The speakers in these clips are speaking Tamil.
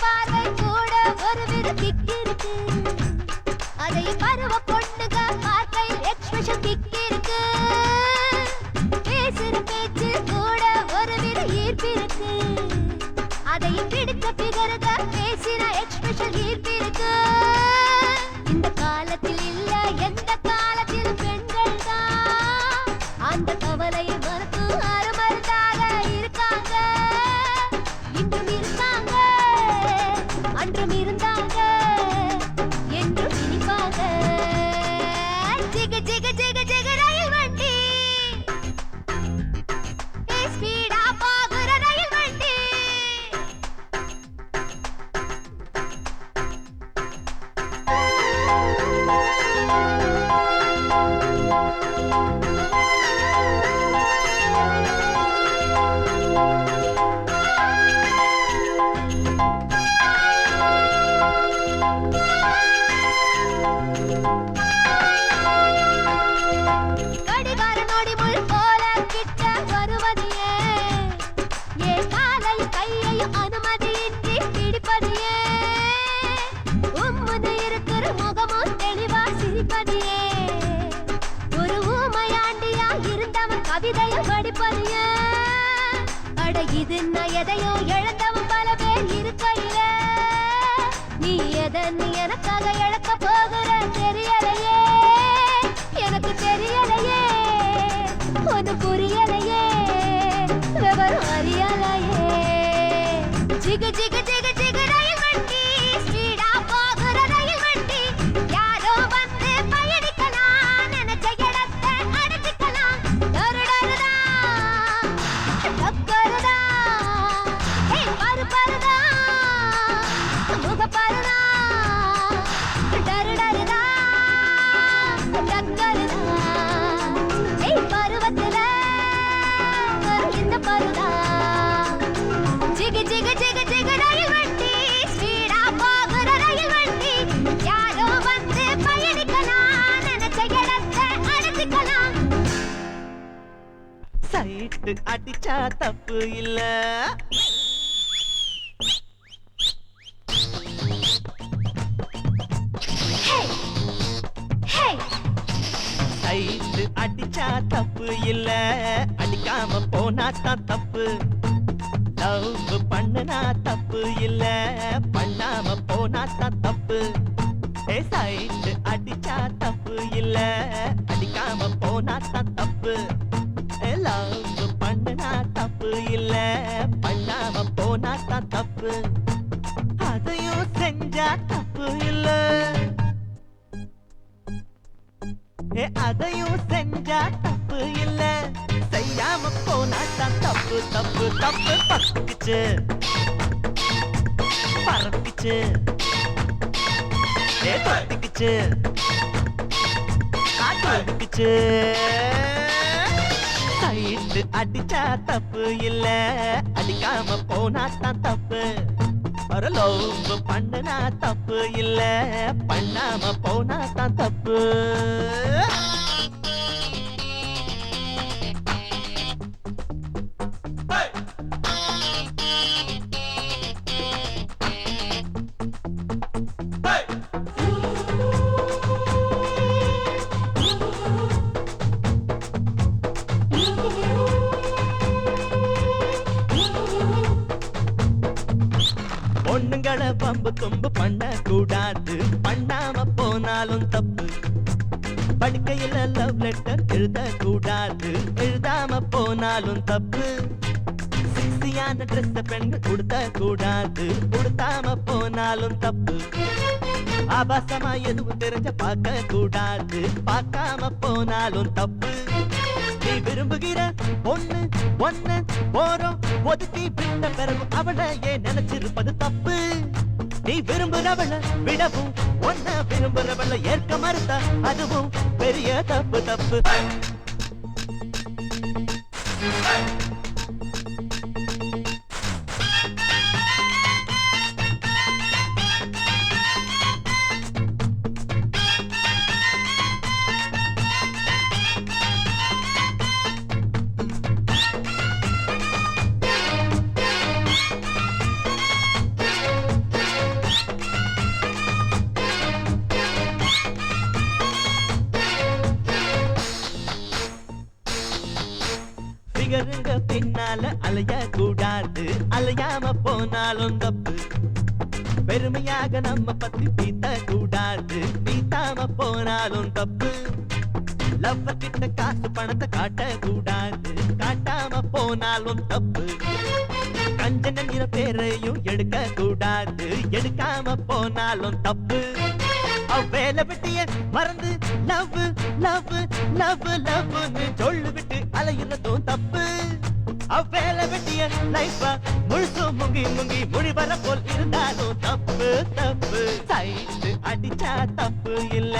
பார்வை கூட ஒருவித கிக் இருக்கு. அதை பருவ பொண்ணுங்க பார்க்கையில் எக்ஸ்பிரஷன் கிக் இருக்கு. பேசுற பேச்சு கூட ஒருவித ஈர்ப்பு இருக்கு. அதை பிடித்த பிகருக பேசின எக்ஸ்பிரஷன் ஈர்ப்பு இருக்கு. இந்த காலத்தில் இல்ல எந்த காலத்தில் பெண்கள் தான் அந்த கவலையை மறுத்து அருமருந்தாக இருக்காங்க. இன்றும் இருக்காங்க, அன்றும் இருந்தாங்க, என்றும் இனிப்பாங்க. ஜிகு ஜிகு ஜிகு ஜிகு ரயில் வண்டி, ஸ்பீடா போகுற ரயில் வண்டி. கடிகார நொடி முள் போல கிட்ட வருவதியே, ஏன் காலையும் கையையும் அனுமதியின்றி பிடிப்பதியே, உம்முன்னு இருக்கிற முகமும் தெளிவா சிரிப்பதியே, ஒரு ஊமையாண்டியா இருந்தவன் கவிதையை படிப்பதியே. அட இது நான் எதையோ இழந்தவன் பல பேர் இருக்கையில, நீ எதன்னு எனக்காக இழக்க போகிற தெரியலையே, எனக்கு தெரியலையே, ஒன்னு புரியலையே, விவரம் அறியலையே. ஜிகு ஜிகு ஜிகு ஜிகு ரயில் வண்டி, ஸ்பீடா போகிற ரயில் வண்டி. யாரோ வந்து பயணிக்கலாம், நினைச்ச இடத்தை அடைச்சிக்கலாம். டருடருதா, டக்கருதா, பருப்பருதா, முகப்பருதா, டருடருதா, டக்கருதா. பருவத்துல இந்த பருதா. ஜிகு ஜிகு ஜிகு ஜிகு ரயில் வண்டி, ஸ்பீடா போகிற ரயில் வண்டி. யாரோ வந்து பயணிக்கலாம், நினைச்ச இடத்தை அடைச்சிக்கலாம். சைட்டு அடிச்சா தப்பு இல்ல, Hey! Hey! சைட்டு அடிச்சா தப்பு இல்ல, அடிக்காம போனா தான் தப்பு. லவ் பண்ணுனா தப்பு இல்ல, பண்ணாம போனா தான் தப்பு. சைட்டு அடிச்சா தப்பு இல்ல, அடிக்காம போனா தான் தப்பு. லவ் பண்ணுனா தப்பு இல்ல, பண்ணாம போனா தான் தப்பு. அதையும் செஞ்சா தப்பு இல்ல, அதையும் செஞ்சா தப்பு இல்ல, செய்யாம போனா தான் தப்பு தப்பு தப்பு. பத்துக்குச்சு பறக்குச்சு தொத்திக்குச்சு காட்டுக்குச்சு. சைட்டு அடிச்சா தப்பு இல்ல, அடிக்காம போனா தான் தப்பு. ஒரு லவ் பண்ணுனா தப்பு இல்ல, பண்ணாம போனா தான் தப்பு. பொண்ணுங்களை பம்பு தும்பு பண்ண கூடாது, பண்ணாம போனாலும் தப்பு. படிக்கையில லவ் லெட்டர் எழுத கூடாது, எழுதாம போனாலும் தப்பு. சிக்ஸியான ட்ரெஸ் பெண்கள் உடுத்த கூடாது, உடுத்தாம போனாலும் தப்பு. ஆபாசமா எதுவும் தெரிஞ்ச பார்க்க கூடாது, பார்க்காம போனாலும் தப்பு. நீ விரும்புகிற பொண்ணு ஒண்ணு போறோம் ஒதுக்கி விட்ட பிறகு அவளை ஏன் நினைச்சிருப்பது தப்பு. நீ விரும்புறவள விடவும் ஒன்ன விரும்புறவள ஏற்க மறுத்த அதுவும் பெரிய தப்பு தப்பு. பின்னால அலைய கூடாது, அலையாம போனாலும் தப்பு. பெருமையாக நம்ம பத்தி பீத்த கூடாது, பீத்தாம போனாலும் தப்பு. லவ்வ கிட்ட காசு பணத்தை காட்ட கூடாது, காட்டாம போனாலும் தப்பு. கஞ்சன நிற பேரையும் எடுக்க கூடாது, எடுக்காம போனாலும் தப்பு. அவ்வேல விட்டிய மறந்து லவ் லவ் லவ் லவ்னு சொல்லு விட்டு அலையிறதும் தப்பு. அவ்வேல விட்டிய லைஃபா முழுசும் முங்கி முங்கி முடிவர போல் இருந்தாலும் தப்பு தப்பு. சைட்டு அடிச்சா தப்பு இல்ல,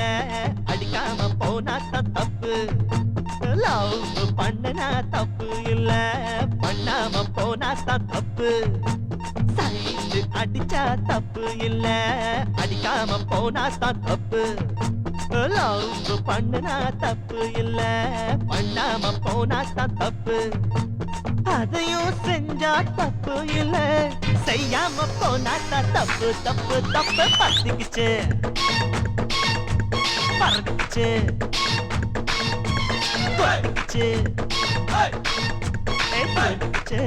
அடிக்காம போனா தான் தப்பு. லவ் பண்ணனா தப்பு இல்ல, பண்ணாம போனா தான் தப்பு. சைட்டு அடிச்சா தப்பு இல்ல, அடிக்காம போனா தான் தப்பு. லவ் பண்ணனா தப்பு இல்ல, பண்ணாம போனா தான் தப்பு. அதையும் செஞ்சா தப்பு இல்ல, செய்யாம போனா தான் தப்பு தப்பு தப்பு. பத்திக்குச்சு பறந்துச்சு பறந்துச்சு பறந்துச்சு.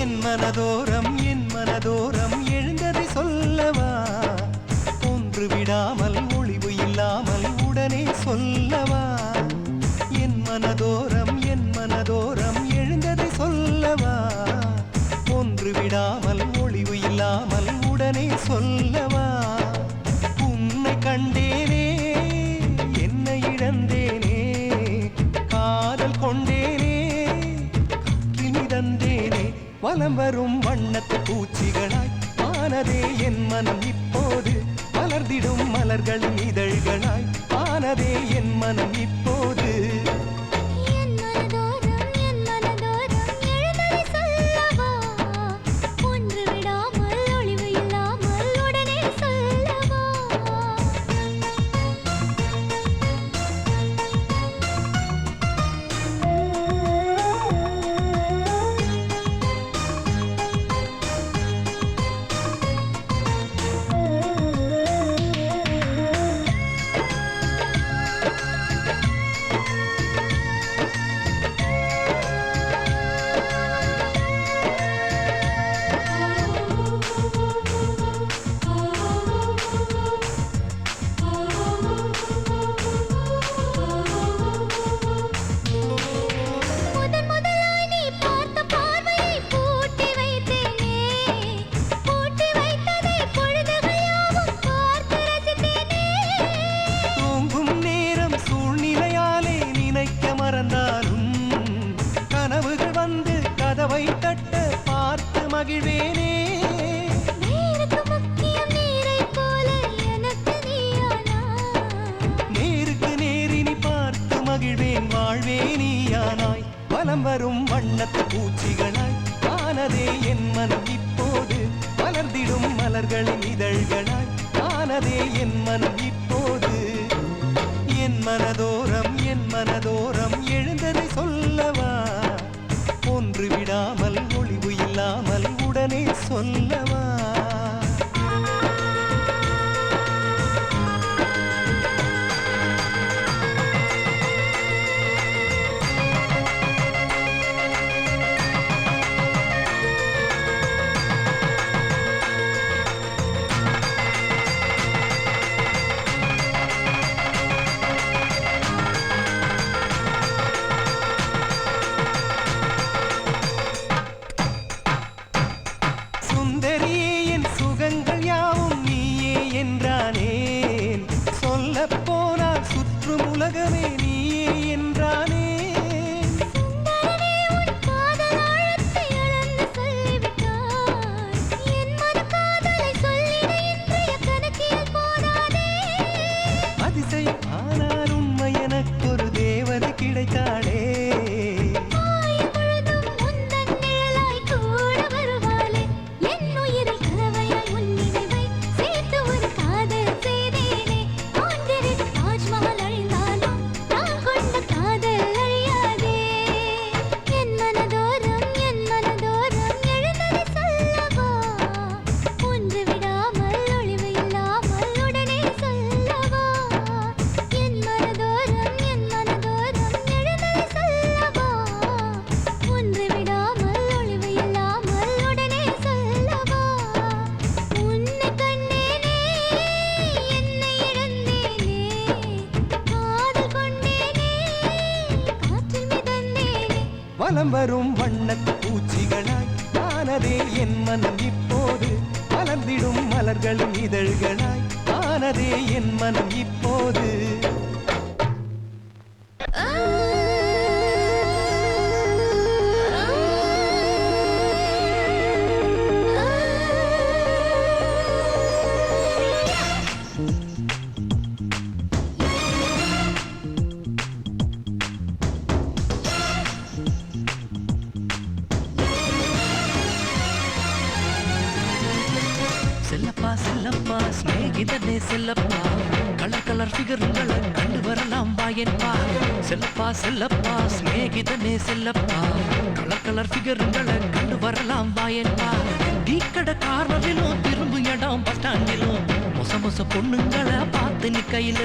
என் மனதோரம் எழுந்ததை சொல்லவா, ஒன்று விடாமல் ஒளிவு இல்லாமல் உடனே சொல்லவா. என் மனதோரம் எழுந்ததை சொல்லவா, ஒன்று விடாமல் ஒளிவு இல்லாமல் உடனே சொல்லவா. உன்னை கண்டேனே என்னை இழந்தேனே, காதல் கொண்டேனே கிணிதந்தேனே. வலம் வரும் வண்ணத்து பூச்சிகளாய் ஆனதே என் மனம் இப்போது, மலர்ந்திடும் மலர்களின் இதழ்களாய் ஆனதே என் மனம் இப்போது. என் மனதோரம் எழுந்ததை சொல்லவா, ஒன்று விடாமல் ஒளிவு இல்லாமல் உடனே சொல்லவா. முதன் முதலாய் நீ பார்த்த பார்வையை பூட்டி வைத்தேனே, பூட்டி வைத்ததை பொழுதுகள் யாவும் பார்த்து ரசித்தேனே. தூங்கும் நேரம் சூழ்நிலையாலே நினைக்க மறந்தாலும், கனவுகள் வந்து கதவை தட்ட பார்த்து மகிழ்வேனே. நேருக்கு முக்கியம் நீரைப் போல எனக்கு நீயானா, நேருக்கு நேரினி பார்த்து மகிழ்வேன் வாழ்வே நீயானாய். வலம் வரும் வண்ணத்து பூச்சிகளாய் ஆனதே என் மனம் இப்போது, மலர்ந்திடும் மலர்களின் இதழ்களாய் ஆனதே என் மனம் இப்போது. என் மனதோரம் எழுந்ததை சொல்லவா, ஒன்று விடாமல் ஒளிவு இல்லாமல் உடனே சொல்லவா. வலம் வரும் வண்ணத்து பூச்சிகளாய் ஆனதே என் மனம் இப்போது மலர்ந்திடும் மலர்களின் இதழ்களாய் ஆனதே என் மனம் இப்போது செல்லப்பா செல்லப்பா ஸ்நேகிதனே செல்லப்பா கலர் கலர் ஃபிகருங்களை கண்டு வரலாம் வாயன்பா செல்லப்பா செல்லப்பா ஸ்நேகிதனே செல்லப்பா கலர் கலர் ஃபிகருங்களை கண்டு வரலாம் வாயன்பா டீக்கடை கார்னரிலும் திரும்பு இடம் பஸ் ஸ்டாண்டிலும் மொச மொச பொண்ணுங்களை பார்த்து நிக்கையில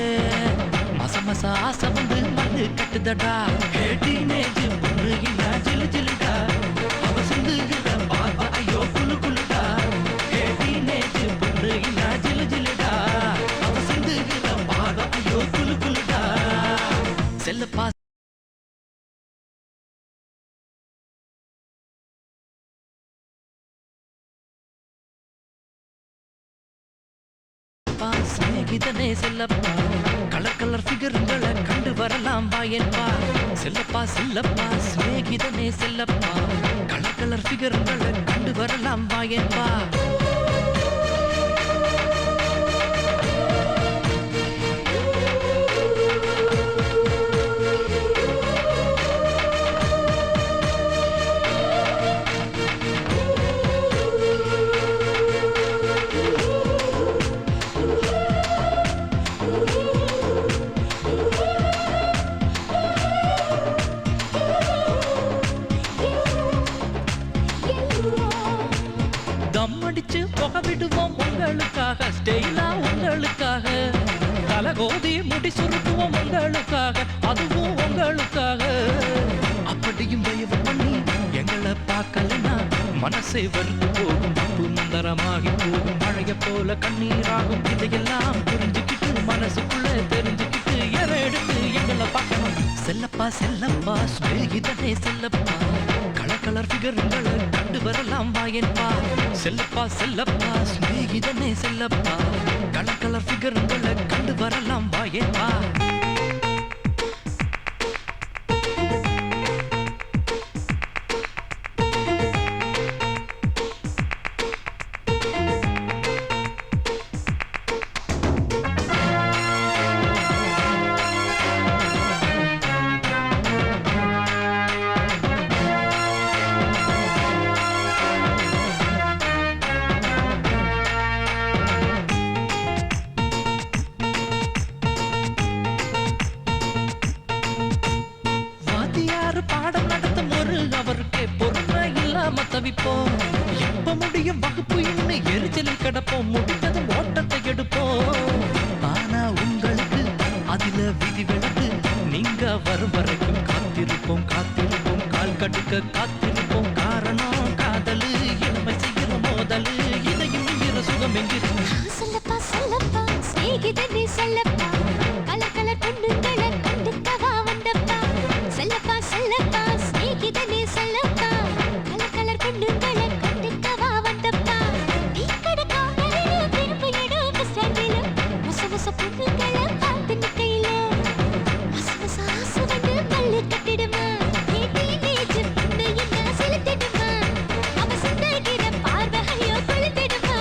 மச மச ஆசை வந்து மண்ணு கட்டுதடா டீனேஜ் பொண்ணு இல்ல ஜிலு ஜிலுடா அவ சிந்துகிற பார்வ ஐயோ குளு குளுடா டீனேஜ் பொண்ணு இல்ல ஜிலு ஜிலுடா அவ சிந்துகிற பார்வ ஐயோ குளு குளுடா செல்லப்பா ஸ்நேகிதனே செல்லப்பா கலர் கலர் ஃபிகருங்களை கண்டு வரலாம் வாயன்பா செல்லப்பா செல்லப்பா ஸ்நேகிதனே செல்லப்பா கலர் கலர் ஃபிகருங்களை கண்டு வரலாம் வாயன்பா தம்மடிச்சு புக விடுவோம் உங்களுக்காக ஸ்டெயிலா உங்களுக்காக தலகோதி முடி சுருக்குவோம் உங்களுக்காக அதுவும் உங்களுக்காக அப்படியும் தயவு பண்ணி எங்களை பார்க்கலனா மனசை வெறுத்து போகும் அப்பு மந்தரமாகி போகும் மழைய போல கண்ணீராகும் இதையெல்லாம் புரிஞ்சுக்கிட்டு மனசுக்குள்ள தெரிஞ்சுக்கிட்டு எற எடுத்து எங்களை பார்க்கணும் செல்லப்பா செல்லப்பா ஸ்நேகிதனே செல்லப்பா கலர் கலர் ஃபிகருங்களை கண்டு வரலாம் வாயன்பா செல்லப்பா செல்லப்பா ஸ்நேகிதனே செல்லப்பா கலர் கலர் ஃபிகருங்களை கண்டு வரலாம் வாயன்பா பாடம் நடத்தும் ஒரு அவருக்கே பொறுமை இல்லாம தவிப்போம் எப்ப முடியும் வகுப்பு இன்னும் எரிச்சலில் கிடப்போம் முடிஞ்சதும் ஓட்டத்தை எடுப்போம் ஆனா உங்களுக்கு அதுல விதி விளக்கு நீங்க வரும் வரைக்கும் காத்திருப்போம் காத்திருப்போம் கால் கடுக்க காத்திருப்போம் காரணம் காதலு இளமை செய்கிற மோதலு இதையும் இங்கிற சுகம் எங்கிரும் சொல்லப்பா சொல்லப்பா ஸ்நேகிதனே சொல்லப்பா கலர் கலர் பொண்ணுங்களை கண்டுக்கவா வந்தப்பா சொல்லப்பா சொல்லப்பா ஸ்நேகிதனே சொல்லப்பா கலர் கலர் பொண்ணுங்களை கண்டுக்கவா வந்தப்பா டீக்கடை கார்னரிலும் திரும்பு இடம் பஸ் ஸ்டாண்டிலும் மொச மொச பொண்ணுங்களை பார்த்து நிக்கையில மச மச ஆசை வந்து மல்லு கட்டிடுமா டீனேஜ் பொண்ணு என்ன செலுத்திடுமா அவ சிந்துகிற பார்வை ஐயோ கொளுத்திடுமா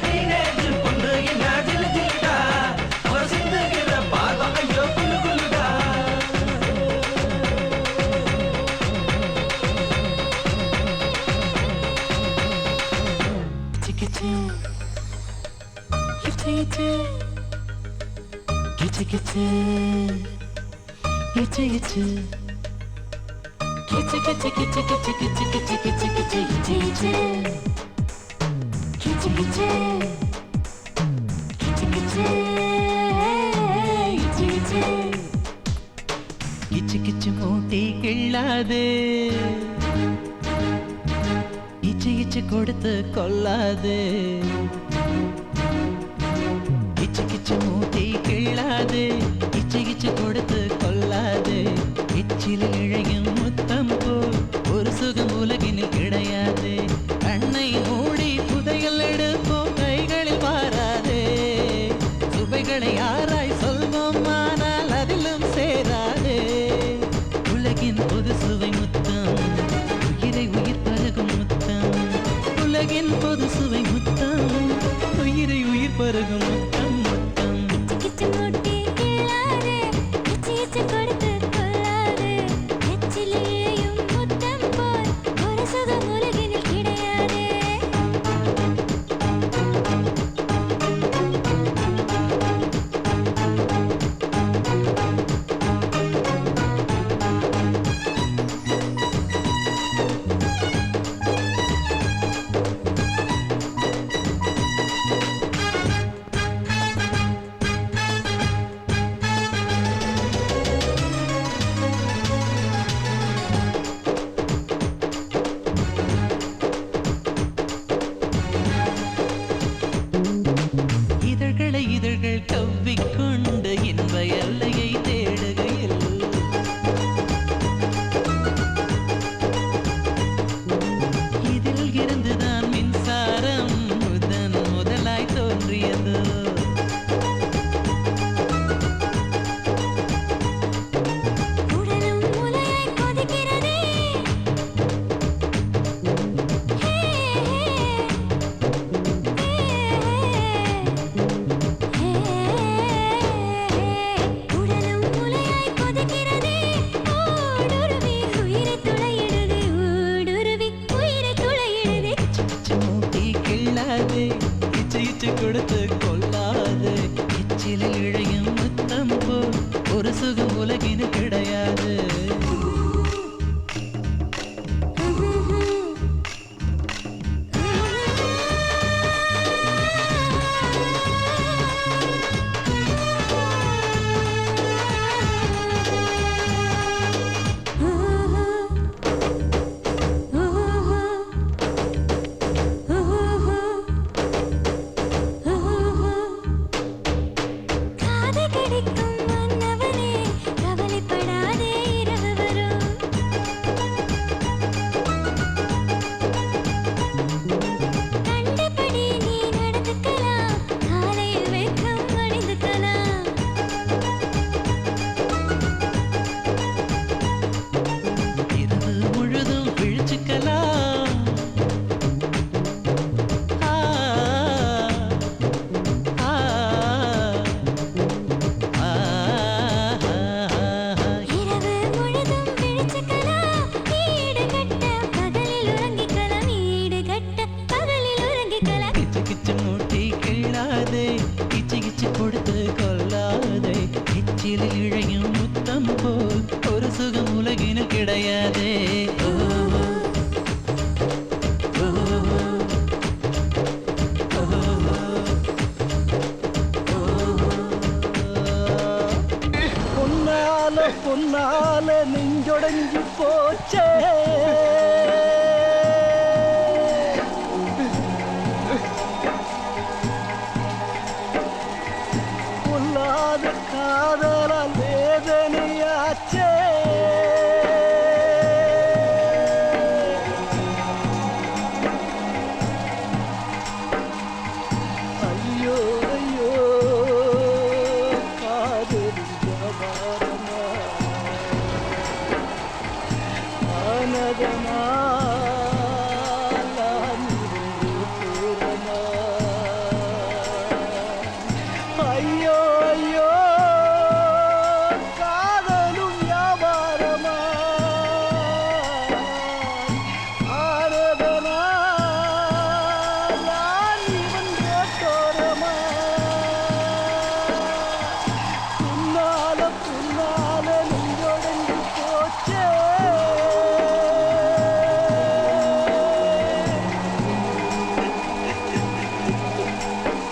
டீனேஜ் பொண்ணு என்ன ஜிலு ஜிலுடா அவ சிந்துகிற பார்வை ஐயோ குளு குளுடா Gitche gitche gitche gitche gitche gitche gitche gitche gitche gitche gitche gitche gitche gitche gitche gitche gitche கிச்சு கிச்சு மூட்டி கிள்ளாது இச்சு இச்சு கொடுத்து கொல்லாது கிச்சு கிச்சு மூட்டி கிள்ளாது இச்சு இச்சு கொடுத்து கொல்லாது இச்சில் இழையும் முத்தம் போ உலகினில் கிடையாது. கண்ணை மூடி புதையல் எடுப்போம் கைகளில் மாறாதே. சுவைகளை ஆராய் சொல்வோம் ஆனால் அதிலும் சேராதே. உலகின் பொது சுவை முத்தம், உயிரை உயிர் பருகும் முத்தம். உலகின் பொது சுவை முத்தம், உயிரை உயிர் பருகும் முத்தம் முத்தம். கிச்சு மூட்டி கிள்ளாதே, கிச்சு கிச்சு கொடுத்து கொள்ளாதே. எச்சிலேயும் முத்தம் போல் ஒரு சுகம் உலகினில் கிடையாதே. இதழ்களை இதழ்கள் கவ்விக்கொண்டு இன்ப எல்லையை தேடுகையில் இதில் இருந்துதான் மின்சாரம் முதன் முதலாய் தோன்றியது. உடலும் முலையாய் கொதிக்கிறதே. ஹே, ஹே, உடலும் முலையாய் கொதிக்கிறதே. ஊடுருவி உயிரை துளையிடுதே. ஊடுருவி உயிரை துளையிடுதே. கிச்சு மூட்டி கிள்ளாதே, இச்சு இச்சு கொடுத்து கொள்ளாதே. இச்சிலில் இழையும் முத்தம் போல் ஒரு சுகம் உலகினு கிடையாது. காதை கடிக்கும் மன்னவனே, கவலைப்படாதே இரவு வரும். கண்டபடி நீ நடந்துக்கலாம், காலையில் வெட்கம் அணிந்துக்கலாம். இரவு முழுதும் விழிச்சுக்கலாம். ஆ, ஆ, ஆ, இரவு முழுதும் விழிச்சுக்கலாம், ஈடு கட்ட பகலில் உறங்கிக்கலாம். ஈடு கட்ட பகலில் உறங்கிக்கலாம். கிச்சு கிச்சு மூட்டி கிள்ளாதே, கிச்சு கிச்சு கொடுத்து கொள்ளாதே. கிச்சிலில் இழையும் முத்தம் போல் ஒரு சுகம் உலகினில் கிடையாதே. ஓ, ஓ, பொன்னால பொன்னால நெஞ்சொடஞ்சி போச்சே. பொல்லாத காதல வேதனையாச்சே. ஐயோ ஐயோ காதலின் வியாபாரமா ஆனதமா